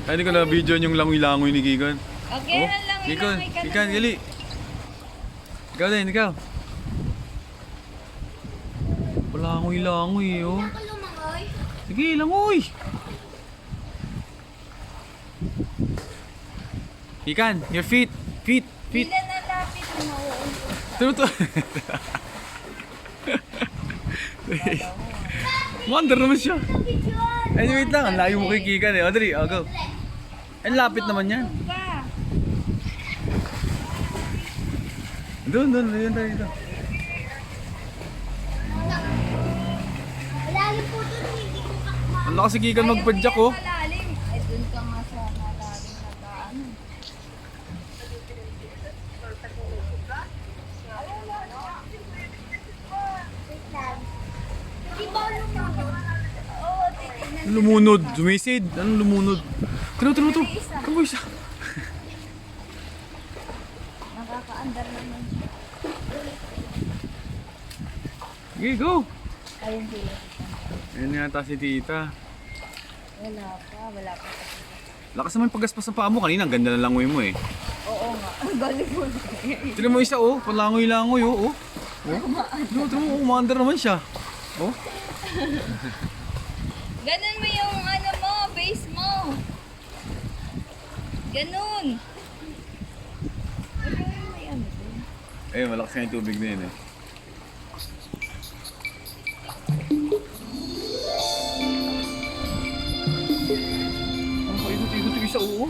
Ay, hindi ko na video yung langoy-langoy ni Kikan. Okay, Oh, lang Kikan, ilangoy ka Kikan, na. gali. Ikaw din, ikaw. Langoy-langoy, oh. Ako lumangoy. Sige, langoy. Kikan, your feet. Feet. Pila na lapit mo. Tuto. Wonder naman siya. Ay, wait lang. Ang layo mo kay Kikan eh. O, dali. O, go. Ang lapit naman yan. Pa. Doon. Ayan tayo dito. Lagi po doon, hindi ko kakma. Ang lakas si Kikan magpadyak, oh. Malalim. Ay, dun ka nga sa malalim na daan. Di ba lumangoy? Oo, titignan. Lumunod. Sumisid. Anong lumunod? Turo. Come isa. Nakakaandar naman siya. Okay, go. Ayun sila. Ayan yata si tita. Wala pa. Lakas naman paggaspas ng paa mo. Kanina, ang ganda na langoy mo eh. Oo nga. Ang galing mo. Tignan mo isa, oh. Palangoy-langoy, oh. Tignan mo, umaandar naman siya. Oh. Ganun mo yung ano mo, base mo. Ganun. Ganun mo yan. Ayun, malakas nga yung tubig na yun eh. Ang paikot-ikot yung isa, oo.